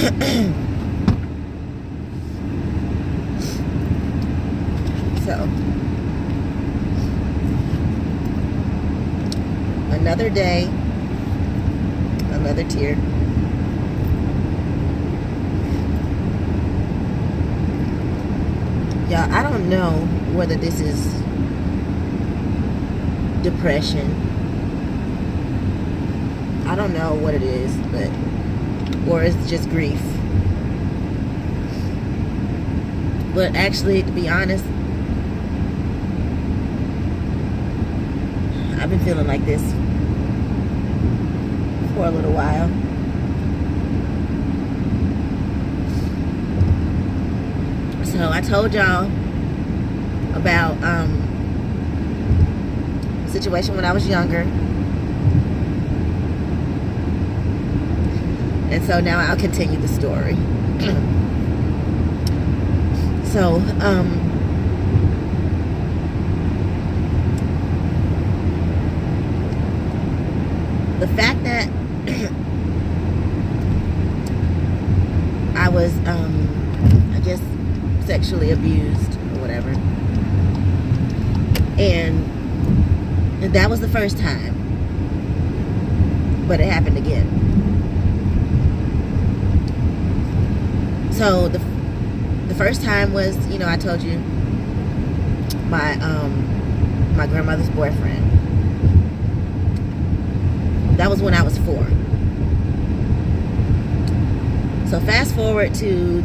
So, another day, another tear. Y'all, I don't know whether this is depression. I don't know what it is, or it's just grief. But actually, to be honest, I've been feeling like this for a little while. So I told y'all about situation when I was younger, and so now I'll continue the story. So the fact that I was I guess sexually abused or whatever, and that was the first time, but it happened again. So the first time was, you know, I told you, my grandmother's boyfriend. That was when I was 4. So fast forward to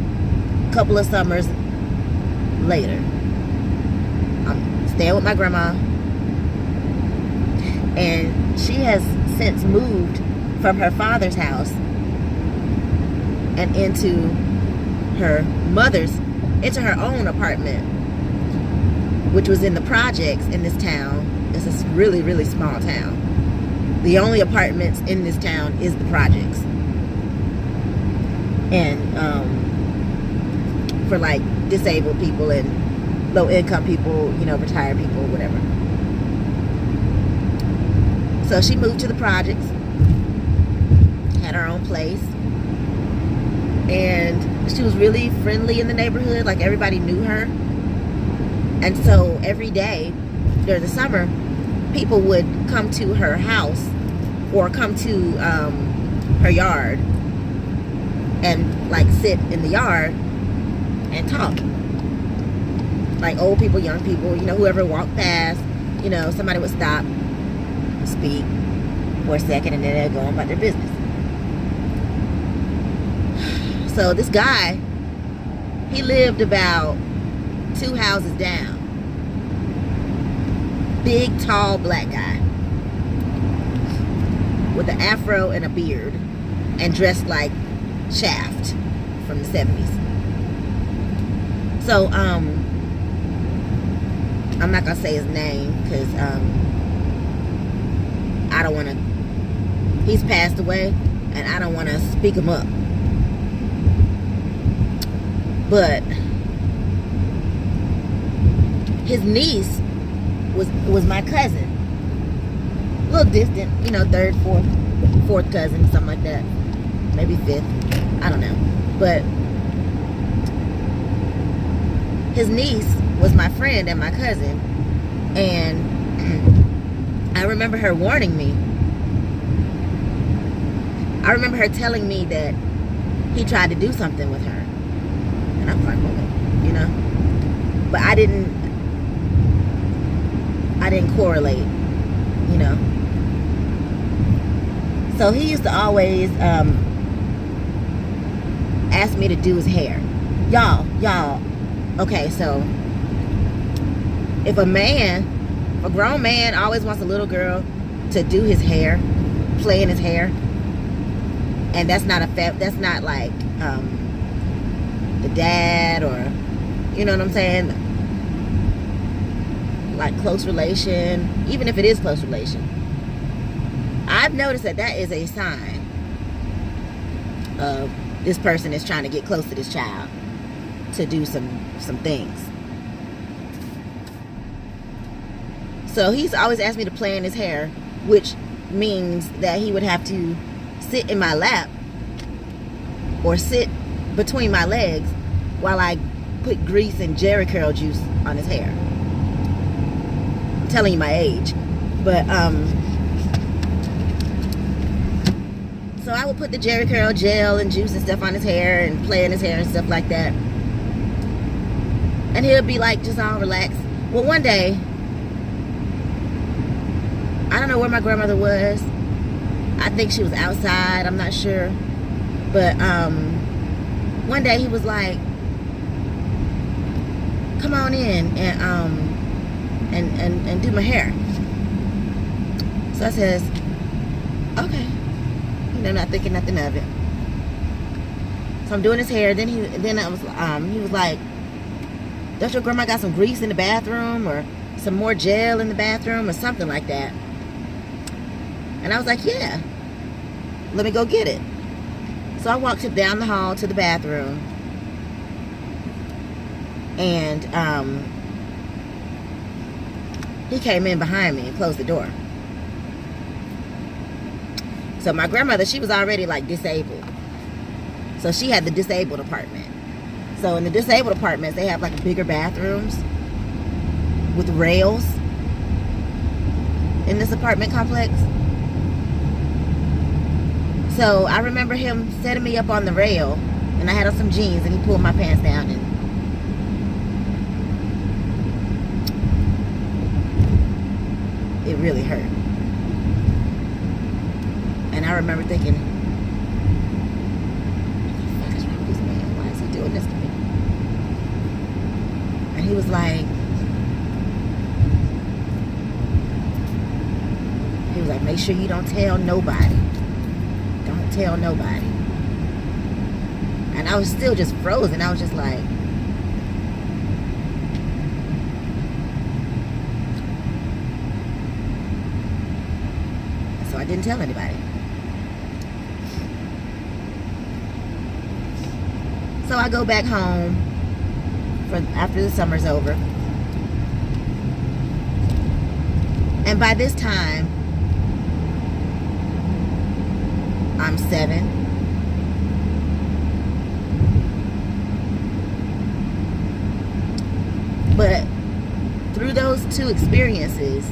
a couple of summers later, I'm staying with my grandma, and she has since moved from her father's house and into her own apartment, which was in the projects in this town. It's a really, really small town. The only apartments in this town is the projects, and for like disabled people and low income people, you know, retired people, whatever. So she moved to the projects, had her own place, and she was really friendly in the neighborhood. Like, everybody knew her. And so every day during the summer, people would come to her house or come to her yard and like sit in the yard and talk. Like old people, young people, you know, whoever walked past, you know, somebody would stop, speak for a second, and then they'd go on about their business. So this guy, he lived about 2 houses down. Big, tall, black guy with an afro and a beard, and dressed like Shaft from the 70s. So I'm not gonna say his name because I don't want to. He's passed away, and I don't want to speak him up. But his niece was my cousin. A little distant, you know, third, fourth cousin, something like that. Maybe fifth. I don't know. But his niece was my friend and my cousin. And I remember her warning me. I remember her telling me that he tried to do something with her. And I'm like, okay, you know? But I didn't correlate, you know? So he used to always ask me to do his hair. Y'all, okay, so if a grown man always wants a little girl to do his hair, play in his hair, and that's not like the dad, or, you know what I'm saying, like close relation, even if it is close relation, I've noticed that is a sign of this person is trying to get close to this child to do some things. So he's always asked me to play in his hair, which means that he would have to sit in my lap or sit between my legs while I put grease and Jerry curl juice on his hair. I'm telling you my age. But so I would put the Jerry curl gel and juice and stuff on his hair and play in his hair and stuff like that. And he'll be like just all relaxed. Well, one day, I don't know where my grandmother was. I think she was outside. I'm not sure. But one day he was like, "Come on in and do my hair." So I says, "Okay." You know, not thinking nothing of it. So I'm doing his hair. Then he was like, "Don't your grandma got some grease in the bathroom or some more gel in the bathroom or something like that?" And I was like, "Yeah, let me go get it." So I walked him down the hall to the bathroom, and he came in behind me and closed the door. So my grandmother, she was already like disabled. So she had the disabled apartment. So in the disabled apartments, they have like bigger bathrooms with rails in this apartment complex. So I remember him setting me up on the rail, and I had on some jeans, and he pulled my pants down, and it really hurt. And I remember thinking, what the fuck is wrong with this man? Why is he doing this to me? And he was like, make sure you don't tell nobody. Don't tell nobody. And I was still just frozen. I was just like, so I didn't tell anybody. So I go back home after the summer's over. And by this time, I'm 7. But through those 2 experiences,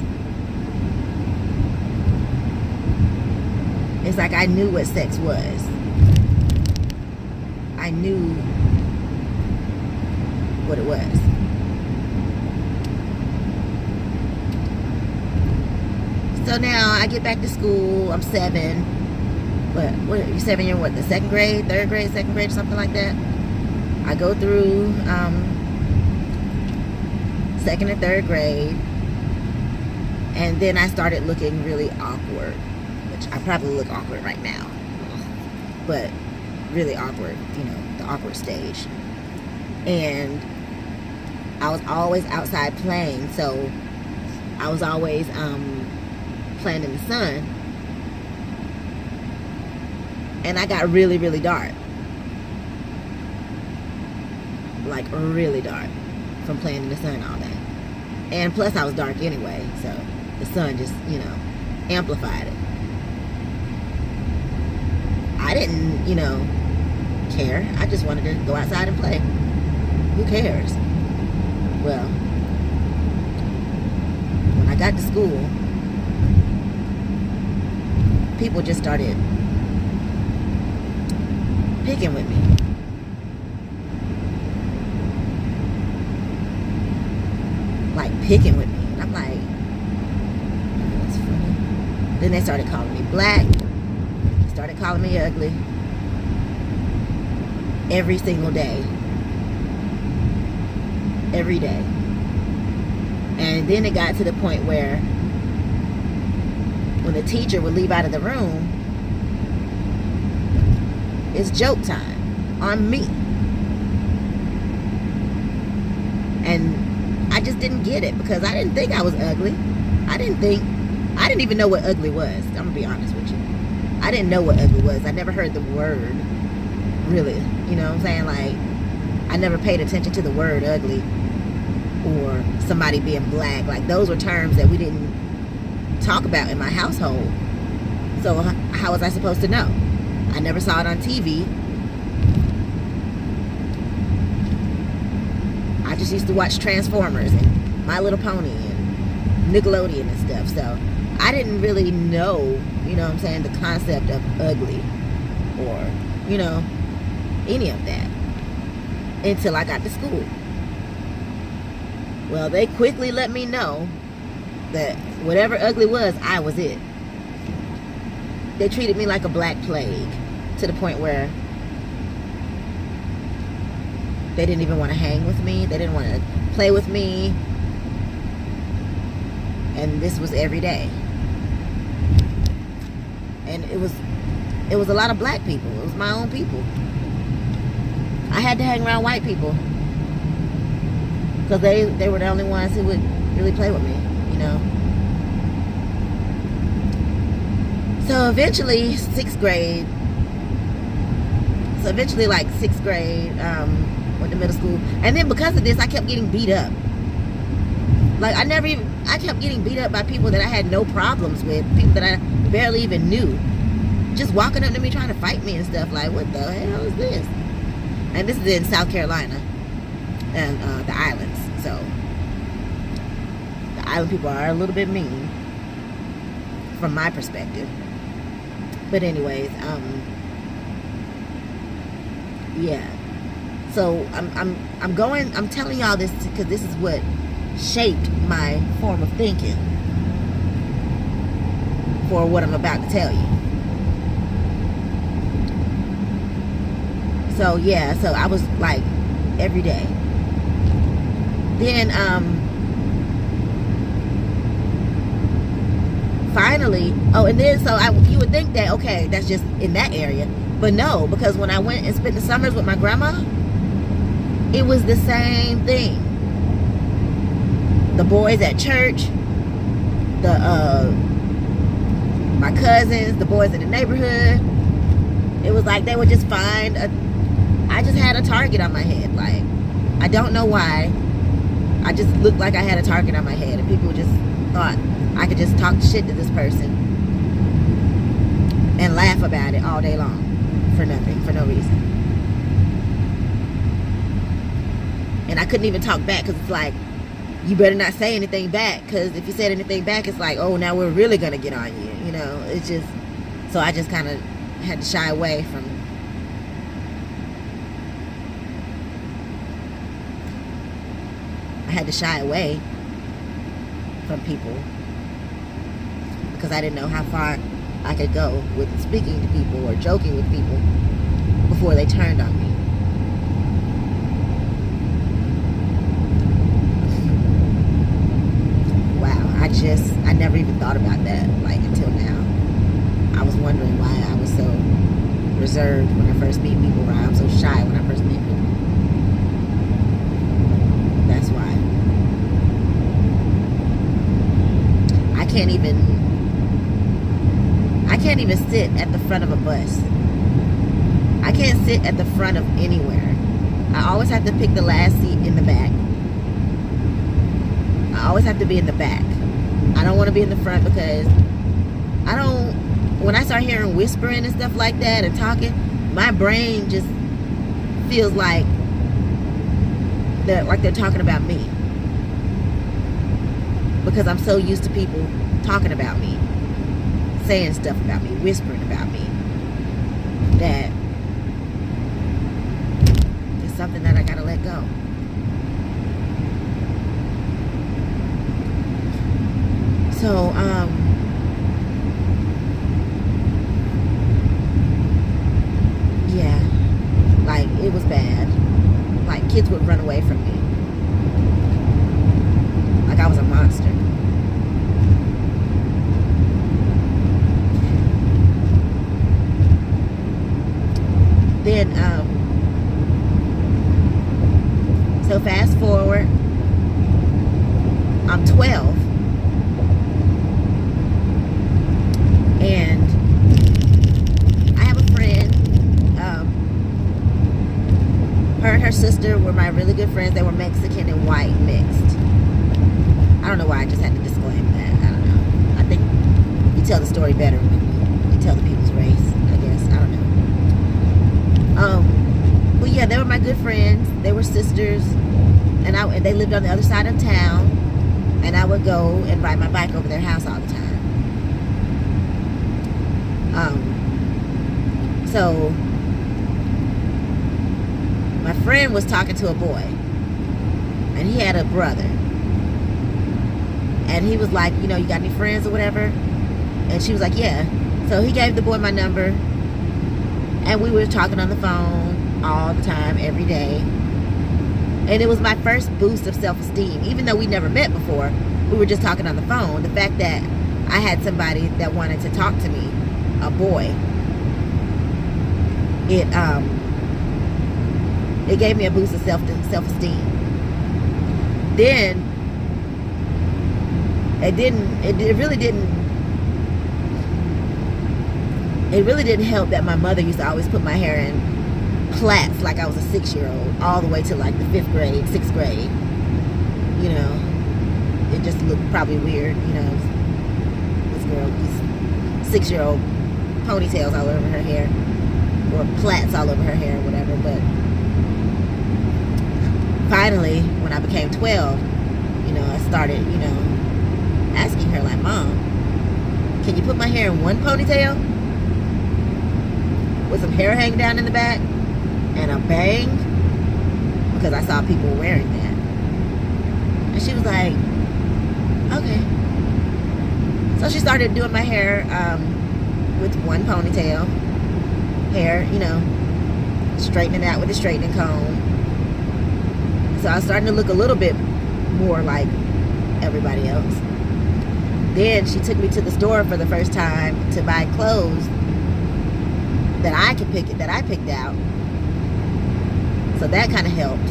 it's like I knew what sex was. I knew what it was. So now I get back to school. I'm 7. What you 7? You're what? The 2nd grade, 3rd grade, 2nd grade, something like that. I go through 2nd and 3rd grade, and then I started looking really awkward, which I probably look awkward right now, but really awkward, the awkward stage. And I was always outside playing, so I was always playing in the sun, and I got really, really dark, like really dark, from playing in the sun all day. And plus I was dark anyway, so the sun just, amplified it. I didn't, care. I just wanted to go outside and play. Who cares? Well, when I got to school, people just started picking with me. Like picking with me. And I'm like, oh, that's funny. Then they started calling me black. They started calling me ugly. Every single day. Every day. And then it got to the point where when the teacher would leave out of the room, it's joke time on me. And I just didn't get it because I didn't think I was ugly. I didn't even know what ugly was. I'm gonna be honest with you. I didn't know what ugly was. I never heard the word, really. You know what I'm saying? Like, I never paid attention to the word ugly or somebody being black. Like, those were terms that we didn't talk about in my household. So how was I supposed to know? I never saw it on TV. I just used to watch Transformers and My Little Pony and Nickelodeon and stuff. So I didn't really know, you know what I'm saying, the concept of ugly or, you know, any of that until I got to school. Well, they quickly let me know that whatever ugly was, I was it. They treated me like a black plague to the point where they didn't even want to hang with me. They didn't want to play with me. And this was every day. And it was a lot of black people. It was my own people. I had to hang around white people because they were the only ones who would really play with me, you know. So eventually, like 6th grade, went to middle school. And then because of this, I kept getting beat up. Like, I kept getting beat up by people that I had no problems with, people that I barely even knew. Just walking up to me trying to fight me and stuff. Like, what the hell is this? And this is in South Carolina and the islands. So the island people are a little bit mean from my perspective. But anyways, yeah. So I'm telling y'all this because this is what shaped my form of thinking for what I'm about to tell you. So yeah, so I was like every day. Then finally, and then so you would think that, okay, that's just in that area, but no, because when I went and spent the summers with my grandma, it was the same thing. The boys at church, my cousins, the boys in the neighborhood, it was like they would just find I just had a target on my head. Like, I don't know why. I just looked like I had a target on my head, and people just thought I could just talk shit to this person and laugh about it all day long for nothing, for no reason. And I couldn't even talk back because it's like, you better not say anything back, because if you said anything back, it's like, oh, now we're really gonna get on you, you know. It's just, so I just kind of had to shy away from people because I didn't know how far I could go with speaking to people or joking with people before they turned on me. Wow, I never even thought about that, like, until now. I was wondering why I was so reserved when I first meet people, why I'm so shy when I first meet people. That's why. I can't even sit at the front of a bus. I can't sit at the front of anywhere. I always have to pick the last seat in the back. I always have to be in the back. I don't want to be in the front because when I start hearing whispering and stuff like that and talking, my brain just feels like they're talking about me. Because I'm so used to people talking about me, saying stuff about me, whispering about me, that it's something that I gotta let go. So, yeah, like, it was bad. Like, kids would run away from me. Like I was a monster. Then, so fast forward, I'm 12, and I have a friend. Her and her sister were my really good friends. They were Mexican and white mixed. I don't know why I just had to disclaim that. I don't know. I think you tell the story better when you tell the people's race, I guess. I don't know. But yeah, they were my good friends. They were sisters, and and they lived on the other side of town, and I would go and ride my bike over their house all the time. So my friend was talking to a boy, and he had a brother, and he was like, you know, you got any friends or whatever? And she was like, yeah. So he gave the boy my number, and we were talking on the phone all the time, every day. And it was my first boost of self-esteem. Even though we never met before, we were just talking on the phone. The fact that I had somebody that wanted to talk to me, a boy, it gave me a boost of self-esteem. Then it really didn't help that my mother used to always put my hair in plaits like I was a 6-year-old, all the way to like the 5th grade, 6th grade. You know, it just looked probably weird, you know, this girl, these 6-year-old ponytails all over her hair, or plaits all over her hair, or whatever. But finally, when I became 12, you know, I started, you know, asking her, like, Mom, can you put my hair in one ponytail with some hair hanging down in the back and a bang? Because I saw people wearing that. And she was like, okay. So she started doing my hair with one ponytail hair, you know, straightening it out with a straightening comb. So I was starting to look a little bit more like everybody else. Then she took me to the store for the first time to buy clothes that I picked out. So that kind of helped.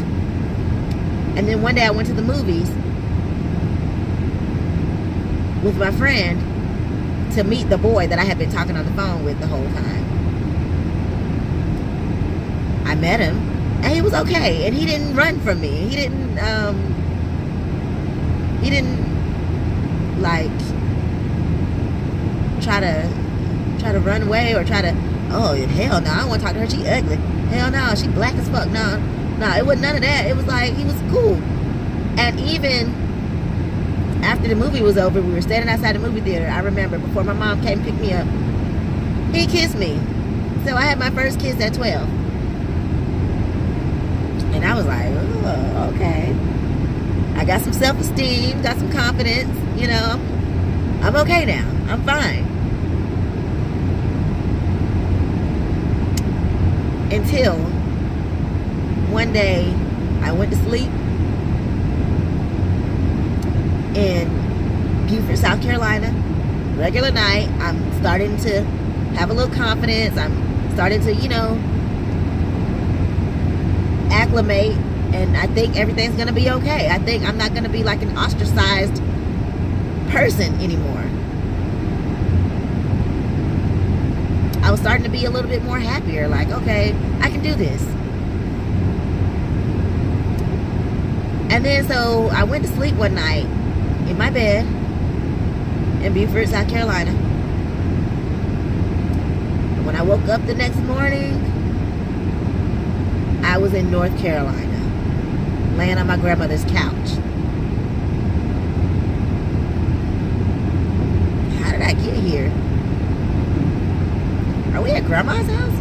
And then one day I went to the movies with my friend to meet the boy that I had been talking on the phone with the whole time. I met him, and he was okay, and he didn't run from me. He didn't like try to run away or try to, oh hell no, I don't want to talk to her, she ugly. Hell no, she black as fuck. No, it wasn't none of that. It was like, he was cool. And even after the movie was over, we were standing outside the movie theater. I remember before my mom came and picked me up, he kissed me. So I had my first kiss at 12. And I was like, oh, okay. I got some self-esteem, got some confidence, you know. I'm okay now. I'm fine. Until one day I went to sleep in Beaufort, South Carolina. Regular night. I'm starting to have a little confidence. I'm starting to, you know, acclimate, and I think everything's gonna be okay. I think I'm not gonna be like an ostracized person anymore. I was starting to be a little bit more happier, like, okay, I can do this. And then so I went to sleep one night in my bed in Beaufort, South Carolina. And when I woke up the next morning, I was in North Carolina, laying on my grandmother's couch. How did I get here? Are we at Grandma's house?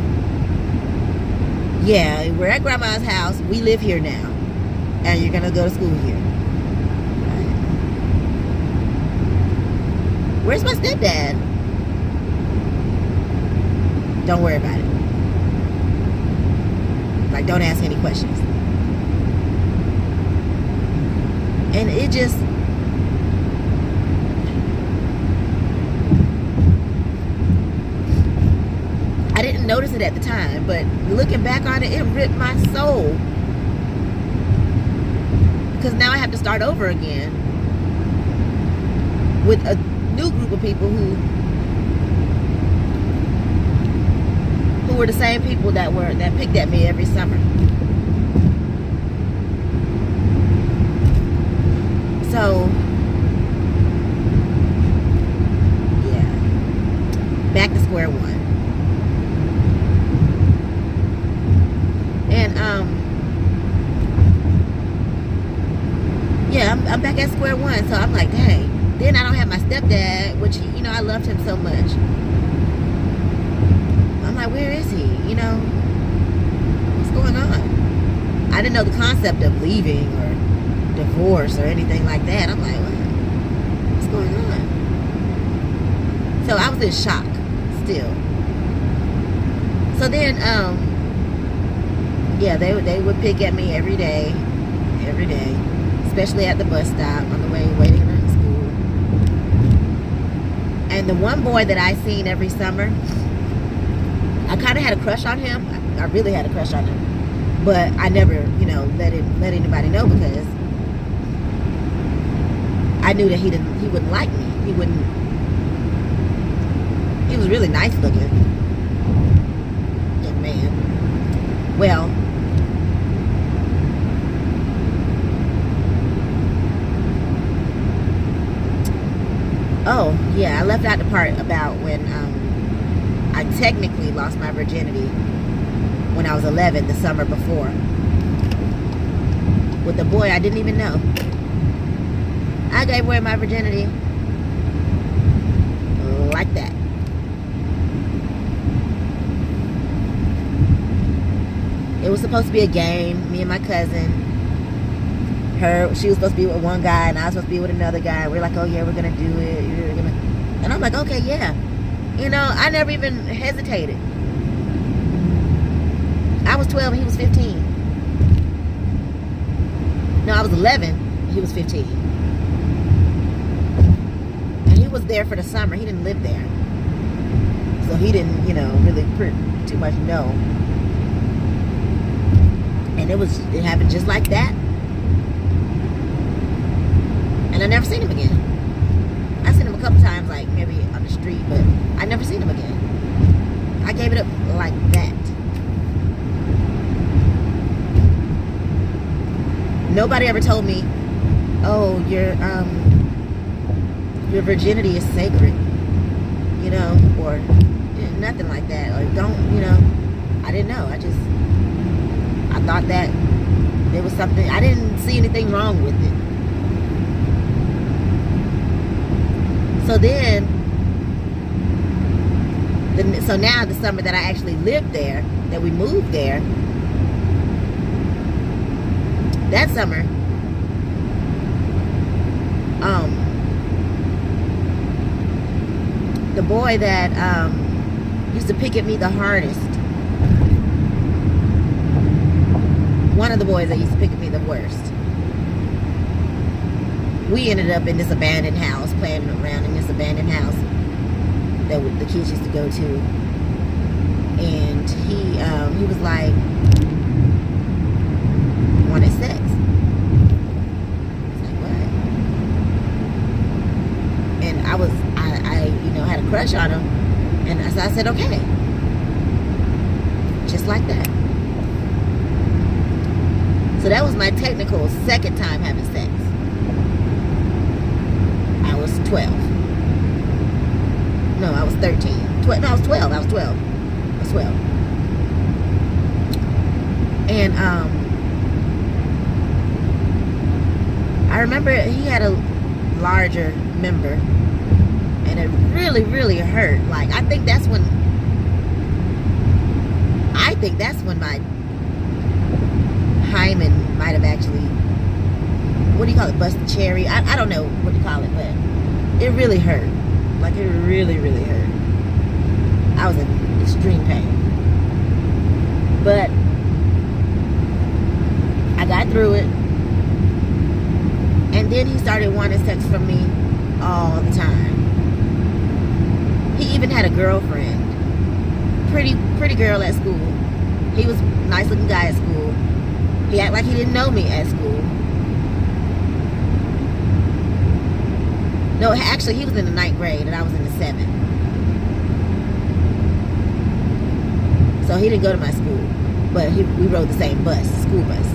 Yeah, we're at Grandma's house. We live here now. And you're going to go to school here. Right. Where's my stepdad? Don't worry about it. Like, don't ask any questions. And it just, I didn't notice it at the time, but looking back on it, it ripped my soul. Because now I have to start over again with a new group of people who were the same people that picked at me every summer. So yeah, back to square one. And yeah, I'm back at square one. So I'm like, dang. Then I don't have my stepdad, which, you know, I loved him so much. I'm like, where is he? You know, what's going on? I didn't know the concept of leaving or divorce or anything like that. I'm like, what? What's going on? So I was in shock still. So then, yeah, they would pick at me every day, especially at the bus stop on the way waiting for school. And the one boy that I seen every summer, I kind of had a crush on him. I really had a crush on him, but I never, you know, let anybody know because I knew that he wouldn't like me. He was really nice looking. Young man. Well, oh, yeah, I left out the part about when I technically lost my virginity when I was 11, the summer before, with a boy I didn't even know. I gave away my virginity like that. It was supposed to be a game. Me and my cousin. She was supposed to be with one guy, and I was supposed to be with another guy. We're like, oh yeah, we're gonna do it. And I'm like, okay, yeah. You know, I never even hesitated. I was 12 and he was 15. No, I was 11 and he was 15. And he was there for the summer. He didn't live there. So he didn't, you know, really too much know. And it happened just like that. And I never seen him again. I seen him a couple times, like maybe on the street, but I never seen him again. I gave it up like that. Nobody ever told me, oh, your virginity is sacred, you know, or nothing like that, or don't, you know. I didn't know. I thought that there was something. I didn't see anything wrong with it. So then, so now the summer that I actually lived there, that we moved there, that summer, the boy that used to pick at me the hardest, one of the boys that used to pick at me the worst, we ended up in this abandoned house, playing around in this abandoned house that the kids used to go to. And he was like, wanted sex. I was like, what? And I you know, had a crush on him. And so I said, okay. Just like that. So that was my technical second time having sex. I was 12. No, I was 13. No, I was 12. I was 12. I was 12. And I remember he had a larger member, and it really, really hurt. Like, I think that's when my hymen might have actually, what do you call it, bust the cherry? I don't know what you call it, but it really hurt. Like, it really, really hurt. I was in extreme pain. But I got through it. And then he started wanting sex from me all the time. He even had a girlfriend. Pretty girl at school. He was a nice looking guy at school. He acted like he didn't know me at school. No, actually, he was in the 9th grade and I was in the 7th. So he didn't go to my school, but we rode the same bus, school bus.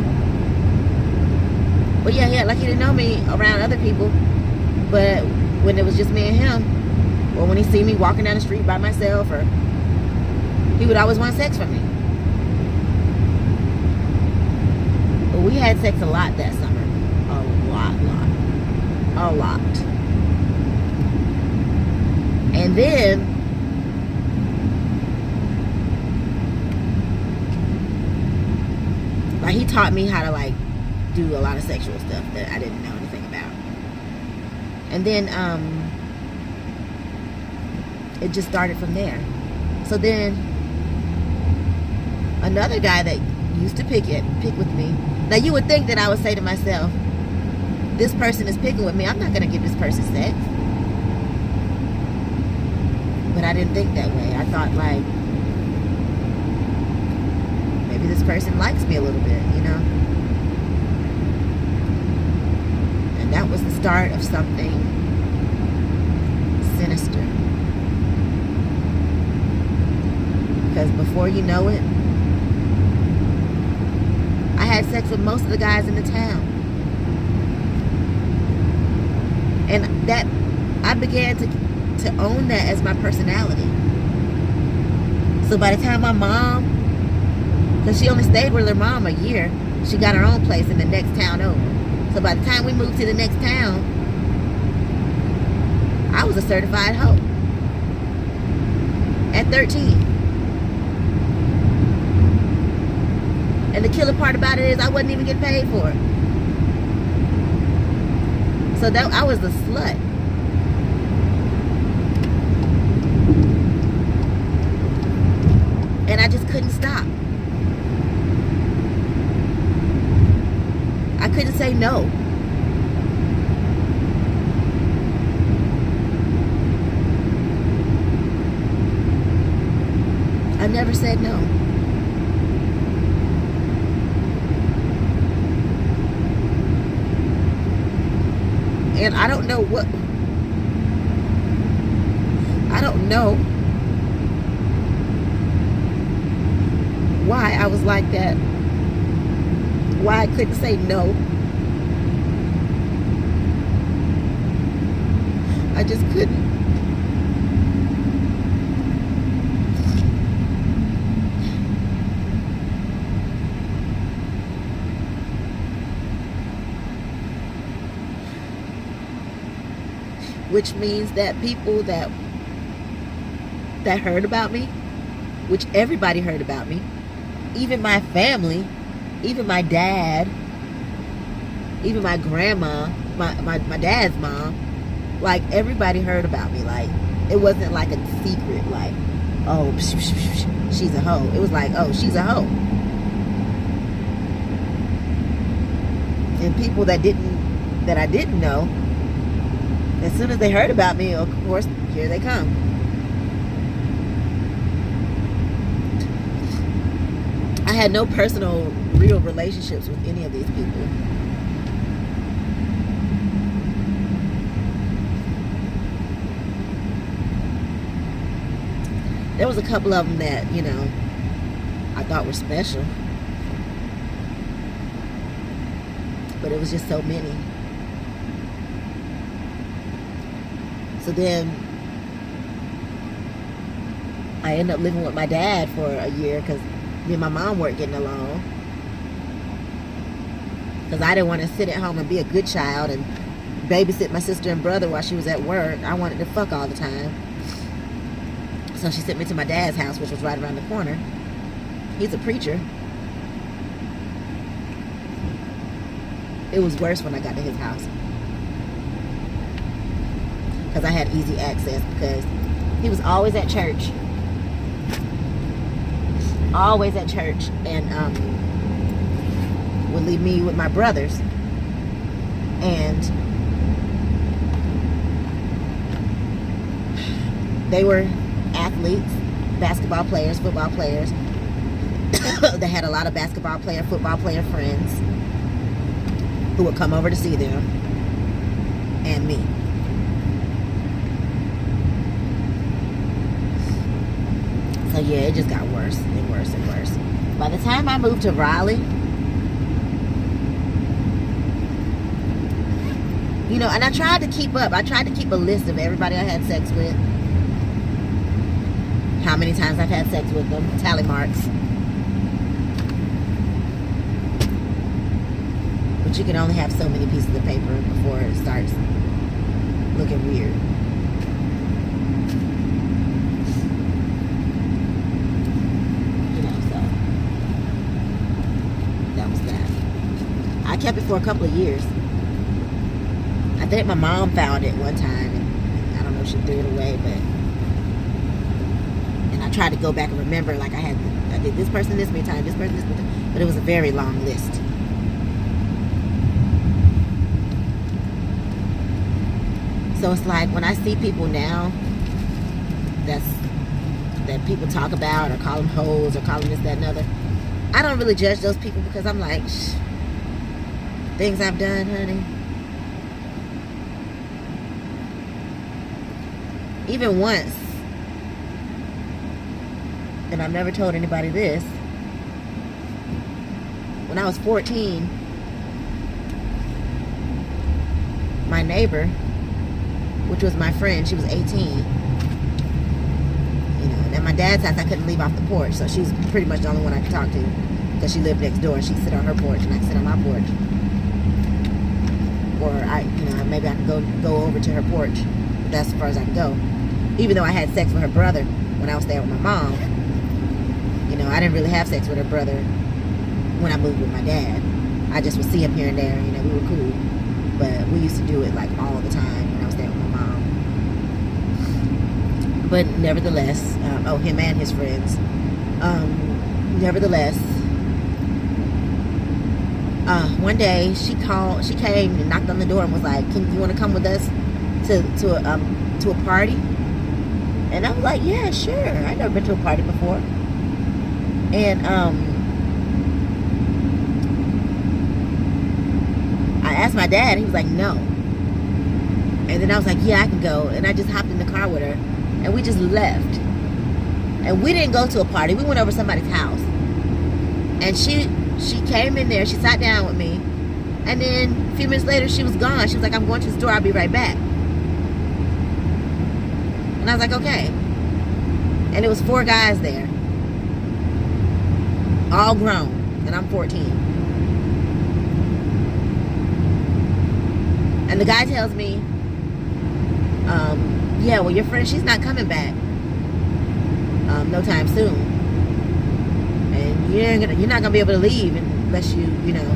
But yeah, he acted like he didn't know me around other people. But when it was just me and him, or when he see me walking down the street by myself, or he would always want sex from me. But we had sex a lot that summer. A lot. A lot. And then like he taught me how to like do a lot of sexual stuff that I didn't know anything about. And then it just started from there. So then another guy that used to pick with me. Now you would think that I would say to myself, this person is picking with me, I'm not going to give this person sex. But I didn't think that way. I thought like, maybe this person likes me a little bit, you know? And that was the start of something sinister. Because before you know it, I had sex with most of the guys in the town. And that, I began to own that as my personality. So by the time my mom, because she only stayed with her mom a year, she got her own place in the next town over. So by the time we moved to the next town, I was a certified hoe. At 13. And the killer part about it is I wasn't even getting paid for it. So that I was the slut. And I just couldn't stop. I couldn't say no. I never said no. And I don't know why I was like that. Why I couldn't say no. I just couldn't. Which means that people that heard about me, which everybody heard about me, even my family, even my dad, even my grandma, my dad's mom, like everybody heard about me. Like it wasn't like a secret, like, oh, she's a hoe. It was like, oh, she's a hoe. And people that I didn't know, as soon as they heard about me, of course, here they come. I had no personal, real relationships with any of these people. There was a couple of them that, you know, I thought were special. But it was just so many. So then I ended up living with my dad for a year because me and my mom weren't getting along. Because I didn't want to sit at home and be a good child and babysit my sister and brother while she was at work. I wanted to fuck all the time. So she sent me to my dad's house, which was right around the corner. He's a preacher. It was worse when I got to his house. Because I had easy access because he was always at church. Always at church. And would leave me with my brothers. And they were athletes, basketball players, football players. They had a lot of basketball player, football player friends who would come over to see them and me. So yeah, it just got worse and worse and worse. By the time I moved to Raleigh, you know, and I tried to keep up. I tried to keep a list of everybody I had sex with. How many times I've had sex with them. Tally marks. But you can only have so many pieces of paper before it starts looking weird. You know, so that was that. I kept it for a couple of years. I think my mom found it one time, and I don't know if she threw it away, but, and I tried to go back and remember, like I did this person this many times, this person this many times, but it was a very long list. So it's like when I see people now that people talk about or call them hoes or call them this, that, and other, I don't really judge those people because I'm like, things I've done, honey. Even once, and I've never told anybody this, when I was 14, my neighbor, which was my friend, she was 18. You know, and at my dad's house, I couldn't leave off the porch, so she was pretty much the only one I could talk to because she lived next door, and she'd sit on her porch, and I could sit on my porch. Or maybe I could go over to her porch, but that's as far as I could go. Even though I had sex with her brother when I was there with my mom, you know, I didn't really have sex with her brother when I moved with my dad. I just would see him here and there, you know, we were cool. But we used to do it like all the time when I was there with my mom. But nevertheless, him and his friends. Nevertheless, one day she came and knocked on the door and was like, you want to come with us to a party? And I was like, yeah, sure. I'd never been to a party before. And I asked my dad, and he was like, no. And then I was like, yeah, I can go. And I just hopped in the car with her, and we just left. And we didn't go to a party. We went over somebody's house. And she came in there. She sat down with me. And then a few minutes later, she was gone. She was like, I'm going to the store. I'll be right back. And I was like, okay. And it was 4 guys there. All grown. And I'm 14. And the guy tells me, yeah, well, your friend, she's not coming back no time soon. And you're not gonna be able to leave unless you know,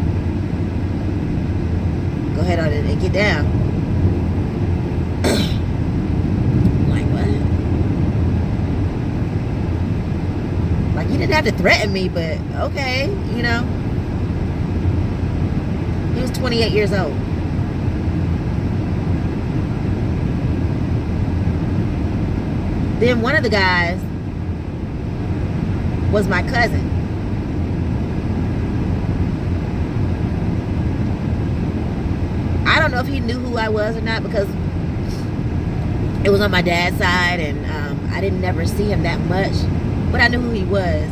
go ahead on and get down. Like, what? Like, you didn't have to threaten me, but okay, you know. He was 28 years old. Then one of the guys was my cousin. I don't know if he knew who I was or not because it was on my dad's side, and I didn't never see him that much, but I knew who he was.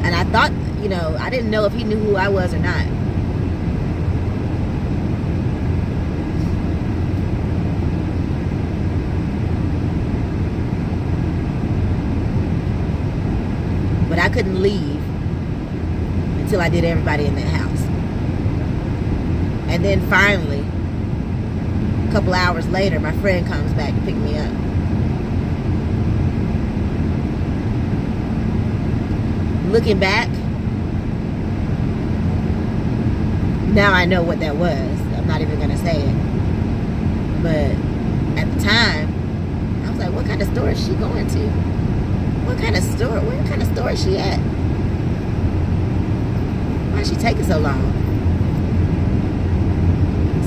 And I thought, you know, I didn't know if he knew who I was or not. But I couldn't leave until I did everybody in that house. And then finally, a couple hours later, my friend comes back to pick me up. Looking back, now I know what that was. I'm not even going to say it. But at the time, I was like, what kind of store is she going to? What kind of store? Where kind of store is she at? Why is she taking so long?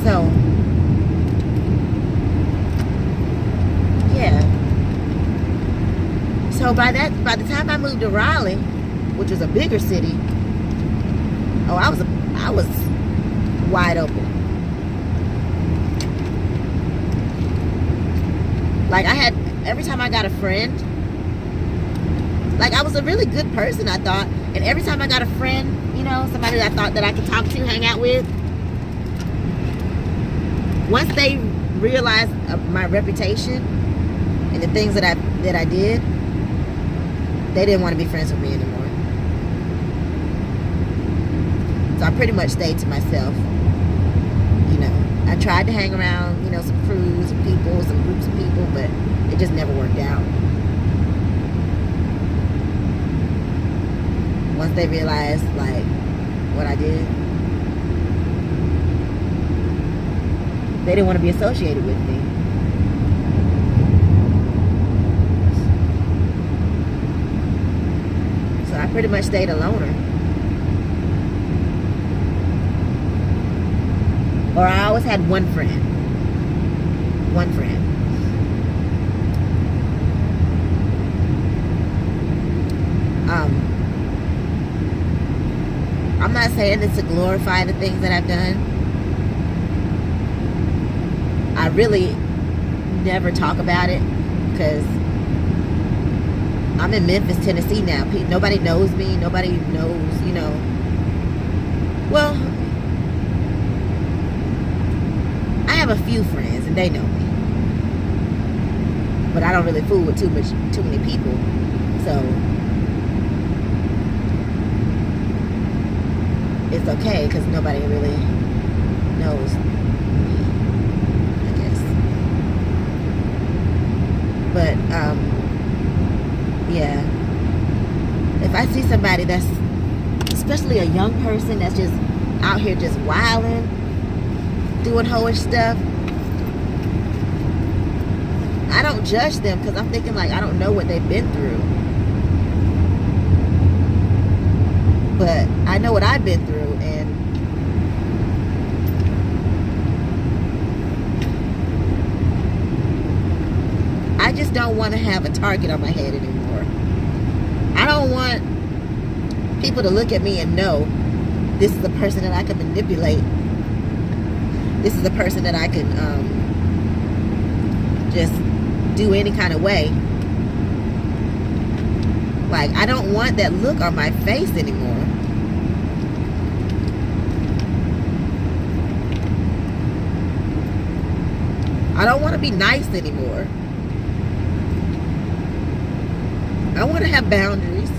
So, yeah. So by the time I moved to Raleigh, which was a bigger city, I was wide open. Like, I had, every time I got a friend, like, I was a really good person, I thought. And every time I got a friend, you know, somebody that I thought that I could talk to, hang out with, once they realized my reputation and the things that I did, they didn't want to be friends with me anymore. So I pretty much stayed to myself, you know. I tried to hang around, some crews of people, some groups of people, but it just never worked out. Once they realized, like, what I did, they didn't want to be associated with me. So I pretty much stayed a loner. Or I always had one friend. One friend. I'm not saying this to glorify the things that I've done. I really never talk about it because I'm in Memphis, Tennessee now. Nobody knows me. Nobody knows, Well, I have a few friends and they know me. But I don't really fool with too many people. So it's okay because nobody really knows me, I guess. But yeah, if I see somebody that's, especially a young person that's just out here just wilding, doing hoish stuff, I don't judge them because I'm thinking, like, I don't know what they've been through. But I know what I've been through, and I just don't want to have a target on my head anymore. I don't want people to look at me and know this is the person that I can manipulate. This is the person that I can just do any kind of way. Like, I don't want that look on my face anymore. I don't want to be nice anymore. I want to have boundaries.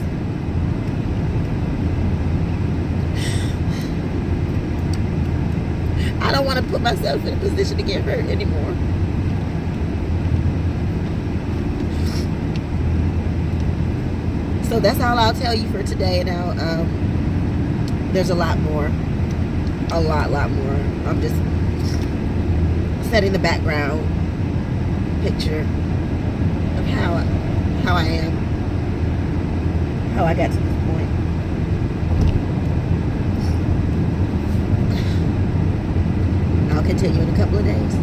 I don't want to put myself in a position to get hurt anymore. So that's all I'll tell you for today. Now, there's a lot more. A lot more. I'm just setting the background picture of how I am, how I got to this point. I'll continue in a couple of days.